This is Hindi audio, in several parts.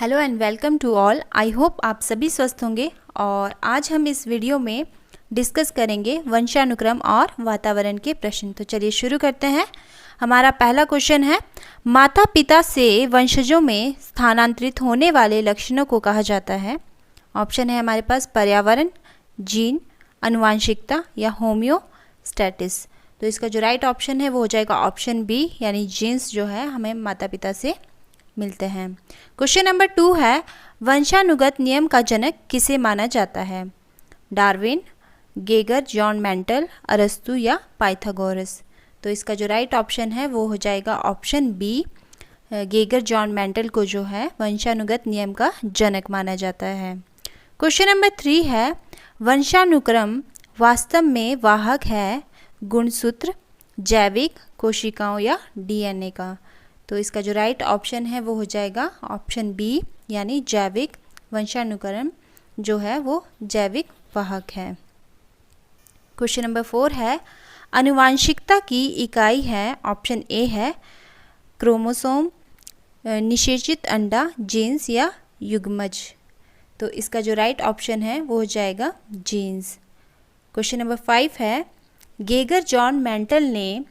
Hello and welcome to all. I hope आप सभी स्वस्थ होंगे। और आज हम इस वीडियो में डिस्कस करेंगे वंशानुक्रम और वातावरण के प्रश्न। तो चलिए शुरू करते हैं। हमारा पहला क्वेश्चन है, माता पिता से वंशजों में स्थानांतरित होने वाले लक्षणों को कहा जाता है। ऑप्शन है हमारे पास पर्यावरण, जीन, आनुवांशिकता या होम्योस्टैटिस। तो इसका जो राइट ऑप्शन है वो हो जाएगा ऑप्शन बी, यानी जीन्स जो है हमें माता पिता से मिलते हैं। क्वेश्चन नंबर 2 है, वंशानुगत नियम का जनक किसे माना जाता है? डार्विन, गेगर, जॉन मेंटल, अरस्तु या पाइथागोरस। तो इसका जो राइट ऑप्शन है वो हो जाएगा option B, Gregor Johann Mendel को जो है वंशानुगत नियम का जनक माना जाता है। क्वेश्चन नंबर 3 है, वंशानुक्रम वास्तव में वाहक है गुणसूत्र, जैविक, कोशिकाओं या डीएनए का। तो इसका जो राइट ऑप्शन है वो हो जाएगा ऑप्शन बी, यानी जैविक। वंशानुक्रम जो है वो जैविक वाहक है। क्वेश्चन नंबर 4 है, आनुवांशिकता की इकाई है। ऑप्शन ए है क्रोमोसोम, निषेचित अंडा, जीन्स या युग्मज। तो इसका जो राइट ऑप्शन है वो हो जाएगा जीन्स। क्वेश्चन नंबर 5 है, गेगर जॉन मेंटल ने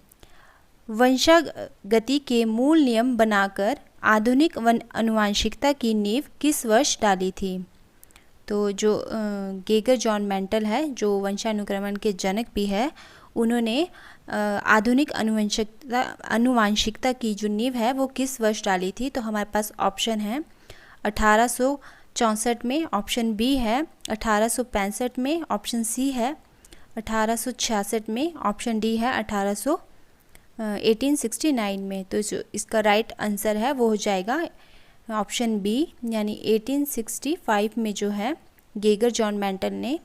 वंशागति के मूल नियम बनाकर आधुनिक आनुवांशिकता की नींव किस वर्ष डाली थी? तो जो गेगर जॉन मेंटल है, जो वंशानुक्रमण के जनक भी है, उन्होंने आधुनिक आनुवांशिकता की जो नींव है वो किस वर्ष डाली थी? तो हमारे पास ऑप्शन है 1864 में, ऑप्शन बी है 1865 में, ऑप्शन सी है 1866 में, ऑप्शन डी है 1869 में। तो इसका राइट आंसर है वो हो जाएगा ऑप्शन बी, यानी 1865 में जो है गेगर जॉन मेंटल ने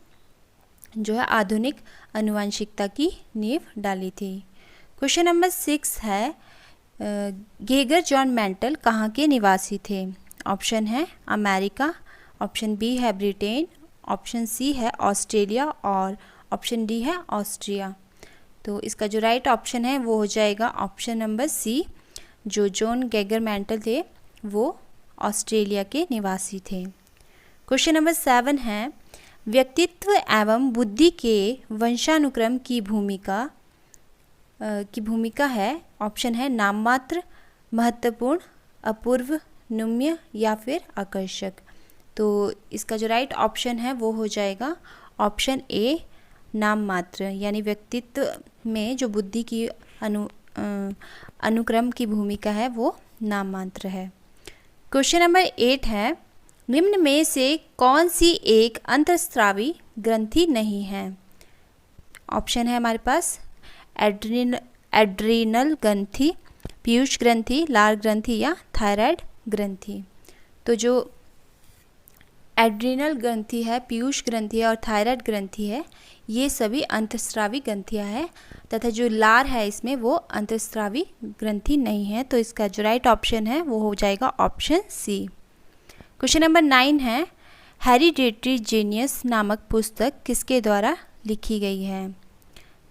जो है आधुनिक आनुवांशिकता की नींव डाली थी। क्वेश्चन नंबर 6 है, गेगर जॉन मेंटल कहाँ के निवासी थे? ऑप्शन है अमेरिका, ऑप्शन बी है ब्रिटेन, ऑप्शन सी है ऑस्ट्रेलिया और ऑप्शन डी है ऑस्ट्रिया। तो इसका जो राइट ऑप्शन है वो हो जाएगा ऑप्शन नंबर सी, जो जॉन गेगर मेंटल थे वो ऑस्ट्रेलिया के निवासी थे। क्वेश्चन नंबर 7 है, व्यक्तित्व एवं बुद्धि के वंशानुक्रम की भूमिका है। ऑप्शन है नाममात्र, महत्वपूर्ण, अपूर्व, नम्य या फिर आकर्षक। तो इसका जो राइट ऑप्शन है वो हो जाएगा ऑप्शन ए, नाम मात्र, यानी व्यक्तित्व में जो बुद्धि की अनुक्रम की भूमिका है वो नाम मात्र है। क्वेश्चन नंबर 8 है, निम्न में से कौन सी एक अंतःस्रावी ग्रंथि नहीं है? ऑप्शन है हमारे पास एड्रीनल ग्रंथि, पीयूष ग्रंथि, लार ग्रंथि या थायराइड ग्रंथि। तो जो एड्रीनल ग्रंथि है, पीयूष ग्रंथि है और थायराइड ग्रंथि है, ये सभी अंतःस्रावी ग्रंथियाँ हैं, तथा जो लार है इसमें वो अंतःस्रावी ग्रंथि नहीं है। तो इसका जो राइट ऑप्शन है वो हो जाएगा ऑप्शन सी। क्वेश्चन नंबर 9 है, हेरिडेटरी जीनियस नामक पुस्तक किसके द्वारा लिखी गई है?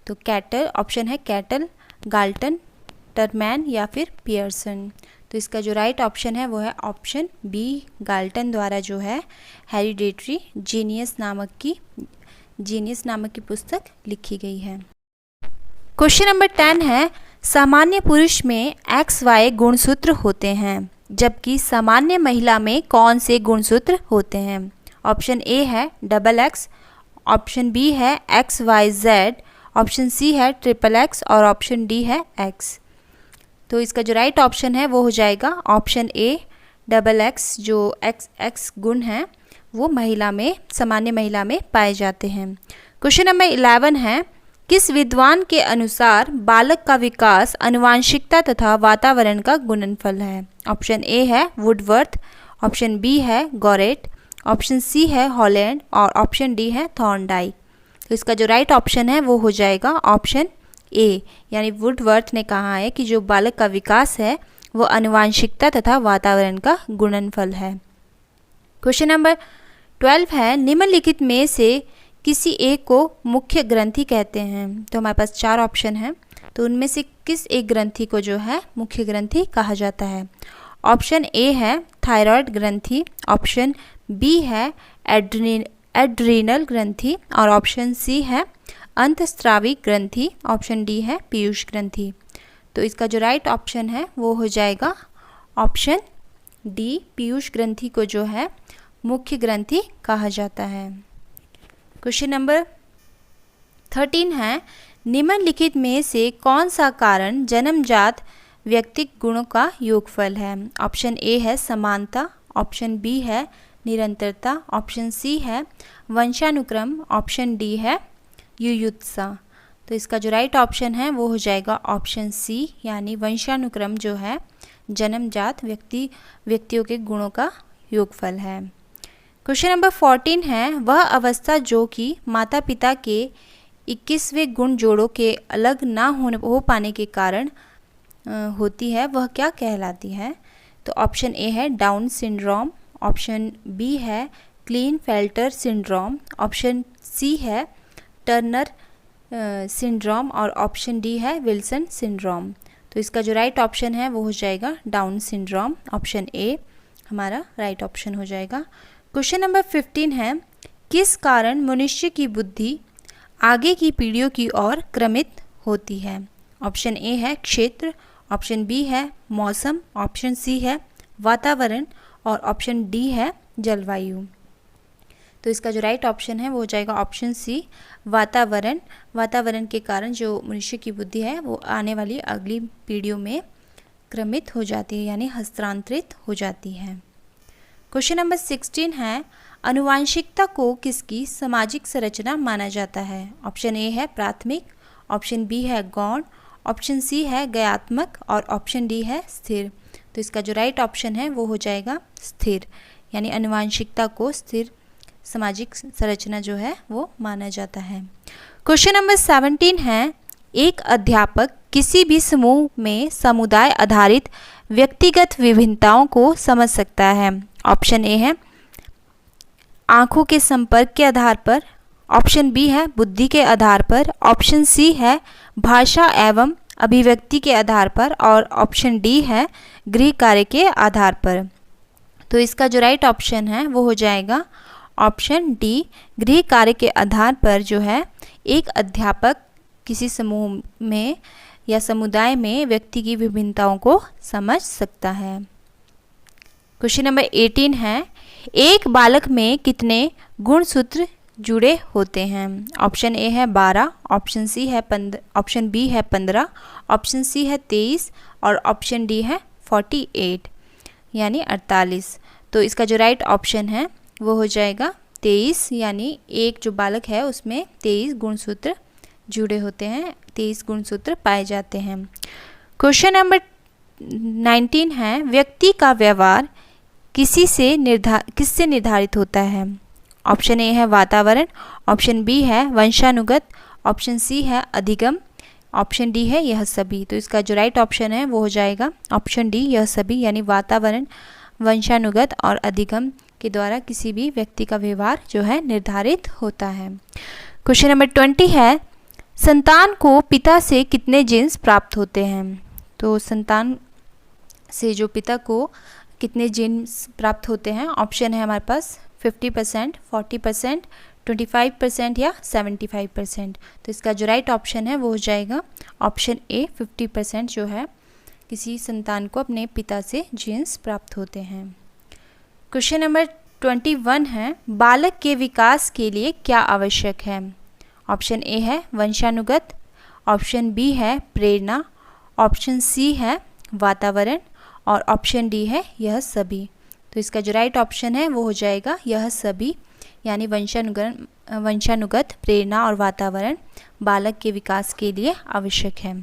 तो कैटल, ऑप्शन है कैटल, गाल्टन, टरमैन या फिर पियर्सन। तो इसका जो राइट ऑप्शन है वो है ऑप्शन बी, गाल्टन द्वारा जो है हेरिडेटरी जीनियस नामक की पुस्तक लिखी गई है। क्वेश्चन नंबर 10 है, सामान्य पुरुष में XY गुणसूत्र होते हैं, जबकि सामान्य महिला में कौन से गुणसूत्र होते हैं? ऑप्शन ए है XX, ऑप्शन बी है XYZ, ऑप्शन सी है XXX और ऑप्शन डी है X। तो इसका जो राइट ऑप्शन है वो हो जाएगा ऑप्शन ए, XX, जो XX गुण हैं वो सामान्य महिला में पाए जाते हैं। क्वेश्चन नंबर 11 है, किस विद्वान के अनुसार बालक का विकास आनुवांशिकता तथा वातावरण का गुणनफल है? ऑप्शन ए है वुडवर्थ, ऑप्शन बी है गॉरेट, ऑप्शन सी है हॉलैंड और ऑप्शन डी है थॉर्नडाइक। तो इसका जो राइट ऑप्शन है वो हो जाएगा ऑप्शन ए, यानी वुडवर्थ ने कहा है कि जो बालक का विकास है वो आनुवांशिकता तथा वातावरण का गुणनफल है। क्वेश्चन नंबर 12 है, निम्नलिखित में से किसी एक को मुख्य ग्रंथि कहते हैं? तो हमारे पास 4 ऑप्शन हैं, तो उनमें से किस एक ग्रंथि को जो है मुख्य ग्रंथि कहा जाता है? ऑप्शन ए है थायराइड ग्रंथि, ऑप्शन बी है एड्रीनल ग्रंथि और ऑप्शन सी है अंतस्रावी ग्रंथि, ऑप्शन डी है पीयूष ग्रंथि। तो इसका जो राइट ऑप्शन है वो हो जाएगा ऑप्शन डी, पीयूष ग्रंथि को जो है मुख्य ग्रंथि कहा जाता है। क्वेश्चन नंबर 13 है, निम्नलिखित में से कौन सा कारण जन्मजात व्यक्तिक गुणों का योगफल है? ऑप्शन ए है समानता, ऑप्शन बी है निरंतरता, ऑप्शन सी है वंशानुक्रम, ऑप्शन डी है युयुत्सा। तो इसका जो राइट ऑप्शन है वो हो जाएगा ऑप्शन सी, यानी वंशानुक्रम जो है जन्मजात व्यक्तियों के गुणों का योगफल है। क्वेश्चन नंबर 14 है, वह अवस्था जो कि माता पिता के 21वें गुण जोड़ों के अलग ना हो पाने के कारण होती है, वह क्या कहलाती है? तो ऑप्शन ए है डाउन सिंड्रोम, ऑप्शन बी है क्लीनफेल्टर सिंड्रोम, ऑप्शन सी है टर्नर सिंड्रोम और ऑप्शन डी है विल्सन सिंड्रोम। तो इसका जो राइट ऑप्शन है वो हो जाएगा डाउन सिंड्रोम, ऑप्शन ए हमारा राइट ऑप्शन हो जाएगा। क्वेश्चन नंबर 15 है, किस कारण मनुष्य की बुद्धि आगे की पीढ़ियों की ओर क्रमित होती है? ऑप्शन ए है क्षेत्र, ऑप्शन बी है मौसम, ऑप्शन सी है वातावरण और ऑप्शन डी है जलवायु। तो इसका जो राइट ऑप्शन है वो हो जाएगा ऑप्शन सी वातावरण। वातावरण के कारण जो मनुष्य की बुद्धि है वो आने वाली अगली पीढ़ियों में क्रमित हो जाती है, यानी हस्तांतरित हो जाती है। क्वेश्चन नंबर 16 है, आनुवांशिकता को किसकी सामाजिक संरचना माना जाता है? ऑप्शन ए है प्राथमिक, ऑप्शन बी है गौण, ऑप्शन सी है गयात्मक और ऑप्शन डी है स्थिर। तो इसका जो राइट ऑप्शन है वो हो जाएगा स्थिर, यानी आनुवांशिकता को स्थिर सामाजिक संरचना जो है वो माना जाता है। क्वेश्चन नंबर 17 है, एक अध्यापक किसी भी समूह में समुदाय आधारित व्यक्तिगत विभिन्नताओं को समझ सकता है। ऑप्शन ए है आंखों के संपर्क के आधार पर, ऑप्शन बी है बुद्धि के आधार पर, ऑप्शन सी है भाषा एवं अभिव्यक्ति के आधार पर और ऑप्शन डी है गृह कार्य के आधार पर। तो इसका जो राइट ऑप्शन है वो हो जाएगा ऑप्शन डी, गृह कार्य के आधार पर जो है एक अध्यापक किसी समूह में या समुदाय में व्यक्ति की विभिन्नताओं को समझ सकता है। क्वेश्चन नंबर 18 है, एक बालक में कितने गुणसूत्र जुड़े होते हैं? ऑप्शन ए है 12, ऑप्शन सी है 15, ऑप्शन बी है 15, ऑप्शन सी है 23 और ऑप्शन डी है 48 यानी 48। तो इसका जो राइट ऑप्शन है वो हो जाएगा 23, यानी एक जो बालक है उसमें 23 गुणसूत्र जुड़े होते हैं, 23 गुणसूत्र पाए जाते हैं। क्वेश्चन नंबर 19 है, व्यक्ति का व्यवहार किससे निर्धारित होता है? ऑप्शन ए है वातावरण, ऑप्शन बी है वंशानुगत, ऑप्शन सी है अधिगम, ऑप्शन डी है यह सभी। तो इसका जो राइट ऑप्शन है वो हो जाएगा ऑप्शन डी, यह सभी, यानी वातावरण, वंशानुगत और अधिगम के द्वारा किसी भी व्यक्ति का व्यवहार जो है निर्धारित होता है। क्वेश्चन नंबर 20 है, संतान को पिता से कितने जीन्स प्राप्त होते हैं? तो संतान से जो पिता को कितने जीन्स प्राप्त होते हैं? ऑप्शन है हमारे पास 50%, 40%, 25% या 75%। तो इसका जो राइट ऑप्शन है वो हो जाएगा ऑप्शन ए, 50% जो है किसी संतान को अपने पिता से जीन्स प्राप्त होते हैं। क्वेश्चन नंबर 21 है, बालक के विकास के लिए क्या आवश्यक है? ऑप्शन ए है वंशानुगत, ऑप्शन बी है प्रेरणा, ऑप्शन सी है वातावरण और ऑप्शन डी है यह सभी। तो इसका जो राइट ऑप्शन है वो हो जाएगा यह सभी, यानी वंशानुगत, प्रेरणा और वातावरण बालक के विकास के लिए आवश्यक है।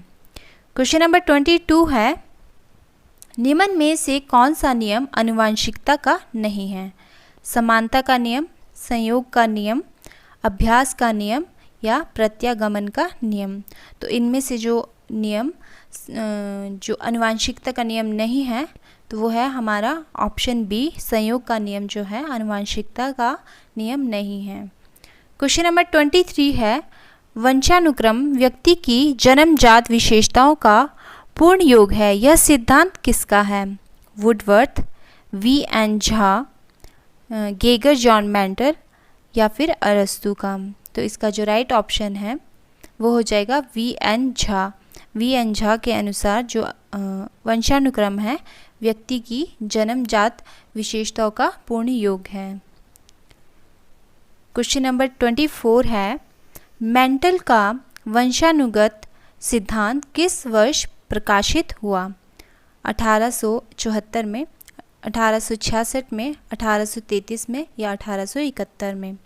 क्वेश्चन नंबर 22 है, निम्न में से कौन सा नियम आनुवांशिकता का नहीं है? समानता का नियम, संयोग का नियम, अभ्यास का नियम या प्रत्यागमन का नियम। तो इनमें से जो नियम जो आनुवांशिकता का नियम नहीं है तो वो है हमारा ऑप्शन बी, संयोग का नियम जो है आनुवांशिकता का नियम नहीं है। क्वेश्चन नंबर 23 है, वंशानुक्रम व्यक्ति की जन्मजात विशेषताओं का पूर्ण योग है, यह सिद्धांत किसका है? Woodworth, V.N. Jha, Geiger John mentor या फिर अरस्तु का। तो इसका जो राइट ऑप्शन है वो हो जाएगा V.N. झा। V.N. झा के अनुसार जो वंशानुक्रम है व्यक्ति की जन्मजात विशेषताओं का पूर्ण योग है। क्वेश्चन नंबर 24 है, मेंटल का वंशानुगत सिद्धांत किस वर्ष प्रकाशित हुआ? 1874 में, 1866 में, 1833 में या 1871 में?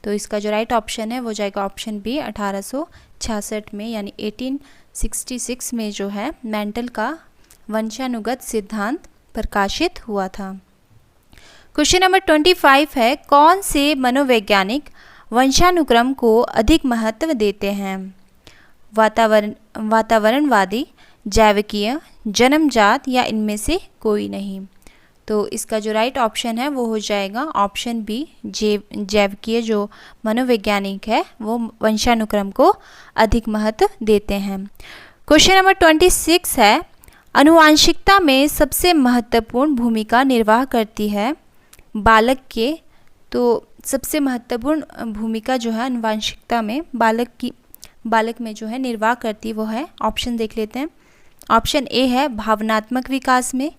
तो इसका जो राइट ऑप्शन है वो जाएगा ऑप्शन बी 1866 में, यानी 1866 में जो है मेंटल का वंशानुगत सिद्धांत प्रकाशित हुआ था। क्वेश्चन नंबर 25 है, कौन से मनोवैज्ञानिक वंशानुक्रम को अधिक महत्व देते हैं? वातावरणवादी, जैविकीय, जन्मजात या इनमें से कोई नहीं? तो इसका जो राइट ऑप्शन है वो हो जाएगा ऑप्शन बी जैविकीय जो मनोवैज्ञानिक है वो वंशानुक्रम को अधिक महत्व देते हैं। क्वेश्चन नंबर 26 है, आनुवांशिकता में सबसे महत्वपूर्ण भूमिका निर्वाह करती है बालक के। तो सबसे महत्वपूर्ण भूमिका जो है आनुवांशिकता में बालक में जो है निर्वाह करती वो है, ऑप्शन देख लेते हैं। ऑप्शन ए है भावनात्मक विकास में,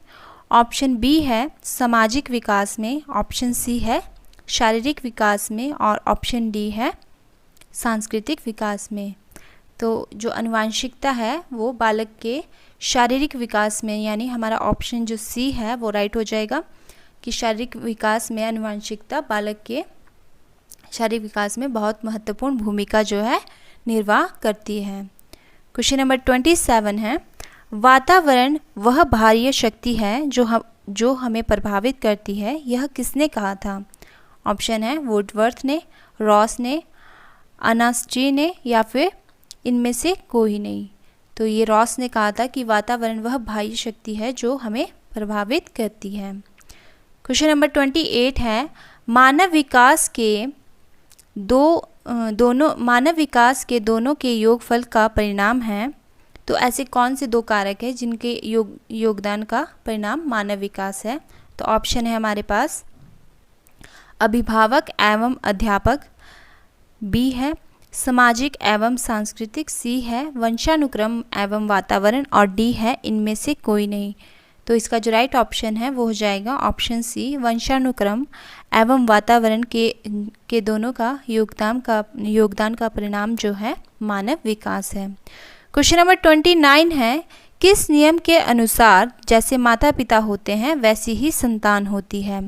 ऑप्शन बी है सामाजिक विकास में, ऑप्शन सी है शारीरिक विकास में और ऑप्शन डी है सांस्कृतिक विकास में। तो जो आनुवांशिकता है वो बालक के शारीरिक विकास में, यानी हमारा ऑप्शन जो सी है वो राइट हो जाएगा कि शारीरिक विकास में आनुवांशिकता बालक के शारीरिक विकास में बहुत महत्वपूर्ण भूमिका जो है निर्वाह करती है। क्वेश्चन नंबर 27 है, वातावरण वह बाह्य शक्ति है जो हमें प्रभावित करती है, यह किसने कहा था? ऑप्शन है वुडवर्थ ने, रॉस ने, अनास्ट्री ने या फिर इनमें से कोई नहीं? तो ये रॉस ने कहा था कि वातावरण वह बाह्य शक्ति है जो हमें प्रभावित करती है। क्वेश्चन नंबर 28 है, मानव विकास के दोनों के योगफल का परिणाम है। तो ऐसे कौन से दो कारक हैं जिनके योगदान का परिणाम मानव विकास है? तो ऑप्शन है हमारे पास अभिभावक एवं अध्यापक, बी है सामाजिक एवं सांस्कृतिक, सी है वंशानुक्रम एवं वातावरण और डी है इनमें से कोई नहीं। तो इसका जो राइट ऑप्शन है वो हो जाएगा ऑप्शन सी वंशानुक्रम एवं वातावरण के दोनों का योगदान का परिणाम जो है मानव विकास है। क्वेश्चन नंबर 29 है, किस नियम के अनुसार जैसे माता पिता होते हैं वैसी ही संतान होती है?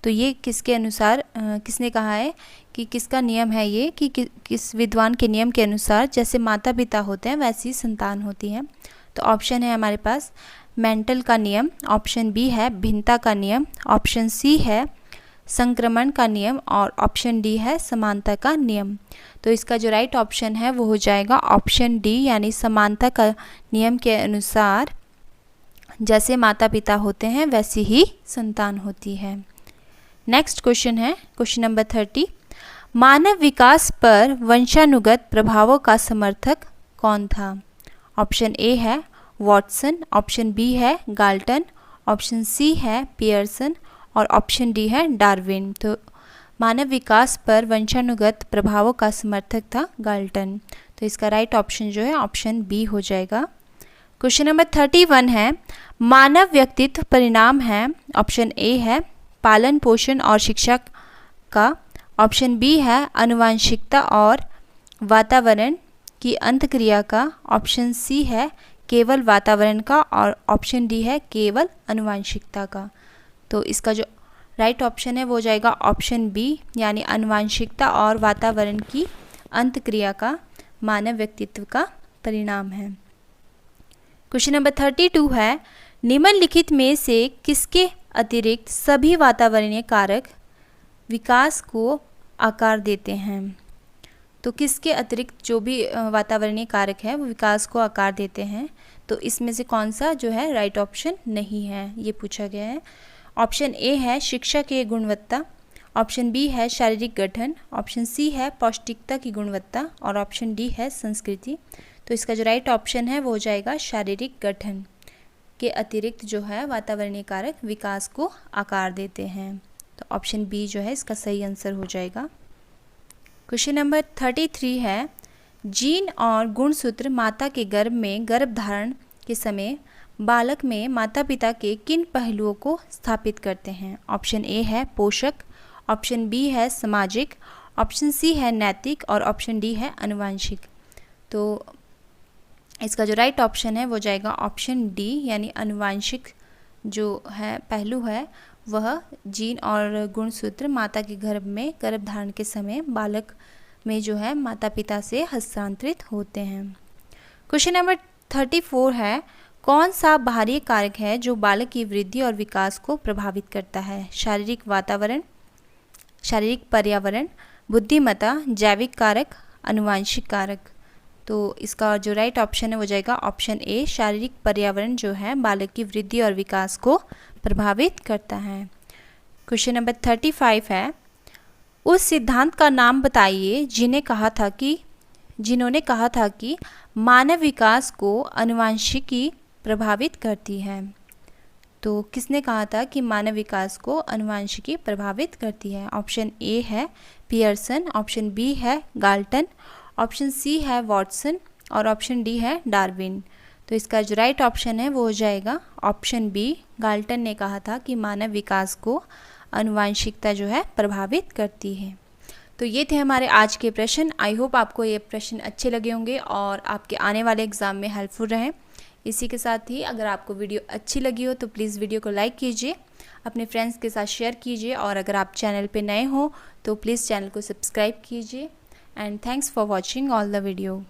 तो ये किसके अनुसार किसने कहा है कि किसका नियम है ये कि किस विद्वान के नियम के अनुसार जैसे माता पिता होते हैं वैसी संतान होती है? तो ऑप्शन है हमारे पास मेंटल का नियम, ऑप्शन बी है भिन्नता का नियम, ऑप्शन सी है संक्रमण का नियम और ऑप्शन डी है समानता का नियम। तो इसका जो राइट ऑप्शन है वो हो जाएगा ऑप्शन डी, यानी समानता का नियम के अनुसार जैसे माता पिता होते हैं वैसी ही संतान होती है। नेक्स्ट क्वेश्चन है क्वेश्चन नंबर 30, मानव विकास पर वंशानुगत प्रभावों का समर्थक कौन था? ऑप्शन ए है वॉटसन, ऑप्शन बी है गाल्टन, ऑप्शन सी है पियर्सन और ऑप्शन डी है डार्विन। तो मानव विकास पर वंशानुगत प्रभावों का समर्थक था गाल्टन। तो इसका राइट ऑप्शन जो है ऑप्शन बी हो जाएगा। क्वेश्चन नंबर 31 है, मानव व्यक्तित्व परिणाम है। ऑप्शन ए है पालन पोषण और शिक्षा का, ऑप्शन बी है आनुवांशिकता और वातावरण की अंतक्रिया का, ऑप्शन सी है केवल वातावरण का और ऑप्शन डी है केवल आनुवांशिकता का। तो इसका जो राइट ऑप्शन है वो हो जाएगा ऑप्शन बी, यानी आनुवांशिकता और वातावरण की अंतक्रिया का मानव व्यक्तित्व का परिणाम है। क्वेश्चन नंबर 32 है, निम्नलिखित में से किसके अतिरिक्त सभी वातावरणीय कारक विकास को आकार देते हैं? तो किसके अतिरिक्त जो भी वातावरणीय कारक है वो विकास को आकार देते हैं? तो इसमें से कौन सा जो है राइट ऑप्शन नहीं है ये पूछा गया है। ऑप्शन ए है शिक्षा की गुणवत्ता, ऑप्शन बी है शारीरिक गठन, ऑप्शन सी है पौष्टिकता की गुणवत्ता और ऑप्शन डी है संस्कृति। तो इसका जो राइट ऑप्शन है वो हो जाएगा शारीरिक गठन। के अतिरिक्त जो है वातावरणीय कारक विकास को आकार देते हैं। तो ऑप्शन बी जो है इसका सही आंसर हो जाएगा। क्वेश्चन नंबर 33 है, जीन और गुणसूत्र माता के गर्भ में गर्भधारण के समय बालक में माता पिता के किन पहलुओं को स्थापित करते हैं? ऑप्शन ए है पोषक, ऑप्शन बी है सामाजिक, ऑप्शन सी है नैतिक और ऑप्शन डी है आनुवंशिक। तो इसका जो राइट ऑप्शन है वो जाएगा ऑप्शन डी, यानी आनुवंशिक जो है पहलू है वह जीन और गुणसूत्र माता के गर्भ में गर्भधारण के समय बालक में जो है माता पिता से हस्तांतरित होते हैं। क्वेश्चन नंबर 34 है, कौन सा बाहरी कारक है जो बालक की वृद्धि और विकास को प्रभावित करता है? शारीरिक वातावरण, शारीरिक पर्यावरण, बुद्धिमत्ता, जैविक कारक, आनुवंशिक कारक। तो इसका जो राइट ऑप्शन है वो जाएगा ऑप्शन ए, शारीरिक पर्यावरण जो है बालक की वृद्धि और विकास को प्रभावित करता है। क्वेश्चन नंबर 35 है, उस सिद्धांत का नाम बताइए जिन्होंने कहा था कि मानव विकास को आनुवंशिकी प्रभावित करती है। तो किसने कहा था कि मानव विकास को आनुवंशिकी प्रभावित करती है? ऑप्शन ए है पियर्सन, ऑप्शन बी है गाल्टन, ऑप्शन सी है वॉटसन और ऑप्शन डी है डार्विन। तो इसका जो राइट ऑप्शन है वो हो जाएगा ऑप्शन बी, गाल्टन ने कहा था कि मानव विकास को आनुवंशिकता जो है प्रभावित करती है। तो ये थे हमारे आज के प्रश्न। आई होप आपको ये प्रश्न अच्छे लगे होंगे और आपके आने वाले एग्ज़ाम में हेल्पफुल रहें। इसी के साथ ही अगर आपको वीडियो अच्छी लगी हो तो प्लीज़ वीडियो को लाइक कीजिए, अपने फ्रेंड्स के साथ शेयर कीजिए और अगर आप चैनल पे नए हो तो प्लीज़ चैनल को सब्सक्राइब कीजिए। And thanks for watching all the video.